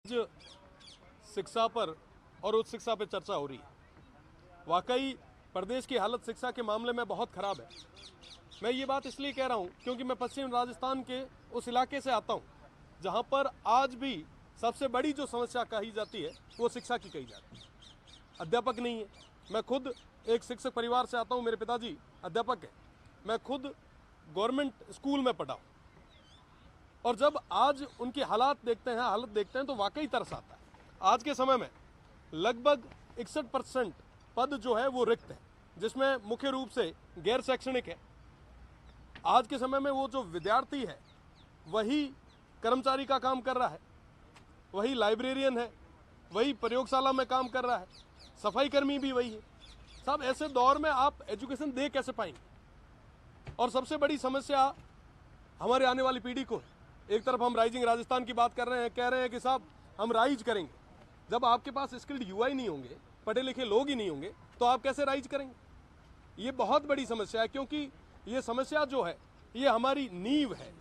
आज शिक्षा पर और उच्च शिक्षा पर चर्चा हो रही है। वाकई प्रदेश की हालत शिक्षा के मामले में बहुत खराब है। मैं ये बात इसलिए कह रहा हूँ क्योंकि मैं पश्चिम राजस्थान के उस इलाके से आता हूँ जहाँ पर आज भी सबसे बड़ी जो समस्या कही जाती है वो शिक्षा की कही जाती है। अध्यापक नहीं है। मैं खुद एक शिक्षक परिवार से आता हूँ, मेरे पिताजी अध्यापक हैं। मैं खुद गवर्नमेंट स्कूल में पढ़ा हूँ और जब आज उनकी हालत देखते हैं तो वाकई तरस आता है। आज के समय में लगभग 61% पद जो है वो रिक्त है, जिसमें मुख्य रूप से गैर शैक्षणिक है। आज के समय में वो जो विद्यार्थी है वही कर्मचारी का काम कर रहा है, वही लाइब्रेरियन है, वही प्रयोगशाला में काम कर रहा है, सफाई कर्मी भी वही है। साहब, ऐसे दौर में आप एजुकेशन दे कैसे पाएंगे? और सबसे बड़ी समस्या हमारे आने वाली पीढ़ी को है। एक तरफ हम राइजिंग राजस्थान की बात कर रहे हैं, कह रहे हैं कि साहब हम राइज करेंगे। जब आपके पास स्किल्ड युवा ही नहीं होंगे, पढ़े लिखे लोग ही नहीं होंगे, तो आप कैसे राइज करेंगे? ये बहुत बड़ी समस्या है, क्योंकि ये समस्या जो है ये हमारी नींव है।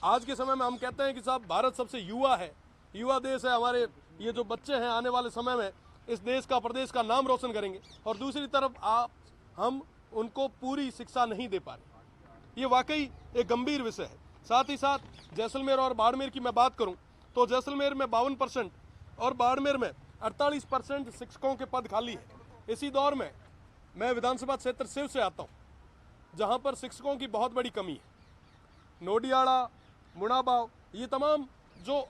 आज के समय में हम कहते हैं कि साहब भारत सबसे युवा है, युवा देश है। हमारे ये जो बच्चे हैं आने वाले समय में इस देश का, प्रदेश का नाम रोशन करेंगे, और दूसरी तरफ हम उनको पूरी शिक्षा नहीं दे पा रहे। ये वाकई एक गंभीर विषय है। साथ ही साथ जैसलमेर और बाड़मेर की मैं बात करूं तो जैसलमेर में 52% और बाड़मेर में 48% शिक्षकों के पद खाली है। इसी दौर में मैं विधानसभा क्षेत्र शिव से आता हूं जहां पर शिक्षकों की बहुत बड़ी कमी है। नोडियाड़ा, मुड़ाबाव, ये तमाम जो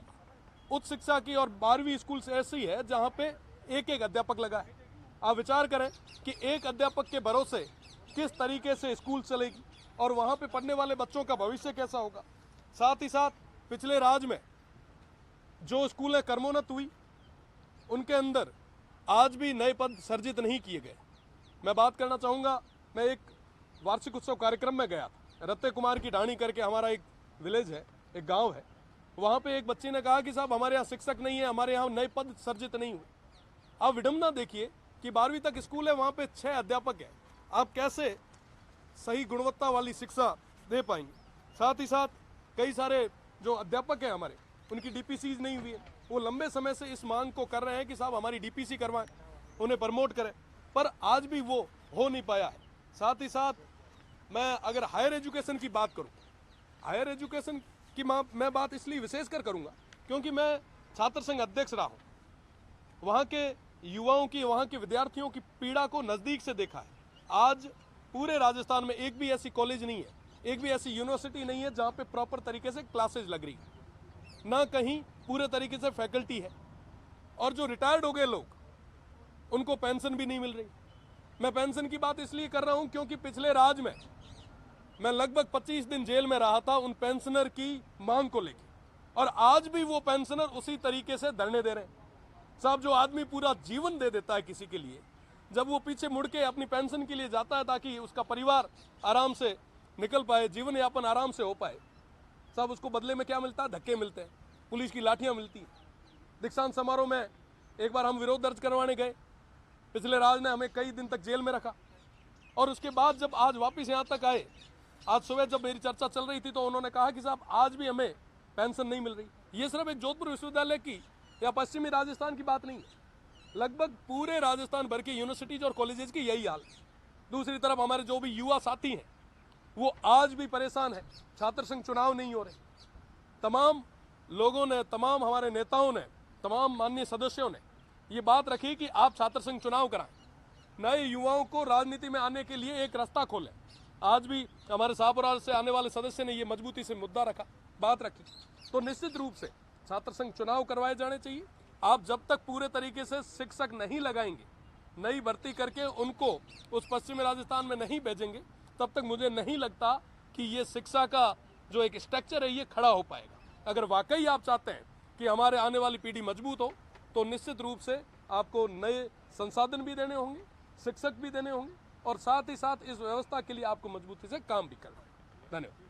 उच्च शिक्षा की और 12वीं स्कूल से ऐसी है जहां पे एक एक अध्यापक लगा है। आप विचार करें कि एक अध्यापक के भरोसे किस तरीके से स्कूल चलेगी और वहां पे पढ़ने वाले बच्चों का भविष्य कैसा होगा। साथ ही साथ पिछले राज में जो स्कूलें कर्मोन्नत हुई उनके अंदर आज भी नए पद सर्जित नहीं किए गए। मैं बात करना चाहूँगा, मैं एक वार्षिक उत्सव कार्यक्रम में गया था। रत्ते कुमार की ढाणी करके हमारा एक विलेज है, एक गांव है। वहाँ पे एक बच्ची ने कहा कि साहब हमारे यहाँ शिक्षक नहीं है, हमारे यहाँ नए पद सर्जित नहीं हुए। आप विडंबना देखिए कि 12वीं तक स्कूल है, वहाँ पे 6 अध्यापक हैं। आप कैसे सही गुणवत्ता वाली शिक्षा दे पाएंगे? साथ ही साथ कई सारे जो अध्यापक हैं हमारे, उनकी डीपीसीज नहीं हुई है। वो लंबे समय से इस मांग को कर रहे हैं कि साहब हमारी डीपीसी करवाएं, उन्हें प्रमोट करें, पर आज भी वो हो नहीं पाया है। साथ ही साथ मैं अगर हायर एजुकेशन की बात करूं, हायर एजुकेशन की मैं बात इसलिए विशेषकर करूंगा क्योंकि मैं छात्र संघ अध्यक्ष रहा हूं। वहाँ के युवाओं की, वहाँ के विद्यार्थियों की पीड़ा को नज़दीक से देखा है। आज पूरे राजस्थान में एक भी ऐसी कॉलेज नहीं है, एक भी ऐसी यूनिवर्सिटी नहीं है जहाँ पे प्रॉपर तरीके से क्लासेज लग रही है, ना कहीं पूरे तरीके से फैकल्टी है। और जो रिटायर्ड हो गए लोग, उनको पेंशन भी नहीं मिल रही। मैं पेंशन की बात इसलिए कर रहा हूँ क्योंकि पिछले राज में मैं लगभग 25 दिन जेल में रहा था उन पेंशनर की मांग को लेकर, और आज भी वो पेंशनर उसी तरीके से धरने दे रहे हैं। साहब, जो आदमी पूरा जीवन दे देता है किसी के लिए, जब वो पीछे मुड़ के अपनी पेंशन के लिए जाता है ताकि उसका परिवार आराम से निकल पाए, जीवन यापन आराम से हो पाए, साहब उसको बदले में क्या मिलता है? धक्के मिलते हैं, पुलिस की लाठियां मिलती हैं। दीक्षांत समारोह में एक बार हम विरोध दर्ज करवाने गए, पिछले राज ने हमें कई दिन तक जेल में रखा, और उसके बाद जब आज वापस यहाँ तक आए, आज सुबह जब मेरी चर्चा चल रही थी तो उन्होंने कहा कि साहब आज भी हमें पेंशन नहीं मिल रही। ये सिर्फ एक जोधपुर विश्वविद्यालय की या पश्चिमी राजस्थान की बात नहीं है, लगभग पूरे राजस्थान भर की यूनिवर्सिटीज और कॉलेजेस की यही हाल है। दूसरी तरफ हमारे जो भी युवा साथी हैं वो आज भी परेशान है। छात्र संघ चुनाव नहीं हो रहे। तमाम लोगों ने, तमाम हमारे नेताओं ने, तमाम माननीय सदस्यों ने ये बात रखी कि आप छात्र संघ चुनाव कराएं, नए युवाओं को राजनीति में आने के लिए एक रास्ता खोलें। आज भी हमारे शाहपुरा से आने वाले सदस्य ने ये मजबूती से मुद्दा रखा, बात रखी। तो निश्चित रूप से छात्र संघ चुनाव करवाए जाने चाहिए। आप जब तक पूरे तरीके से शिक्षक नहीं लगाएंगे, नई भर्ती करके उनको उस पश्चिमी राजस्थान में नहीं भेजेंगे, तब तक मुझे नहीं लगता कि ये शिक्षा का जो एक स्ट्रक्चर है ये खड़ा हो पाएगा। अगर वाकई आप चाहते हैं कि हमारे आने वाली पीढ़ी मजबूत हो, तो निश्चित रूप से आपको नए संसाधन भी देने होंगे, शिक्षक भी देने होंगे, और साथ ही साथ इस व्यवस्था के लिए आपको मजबूती से काम भी करना है। धन्यवाद।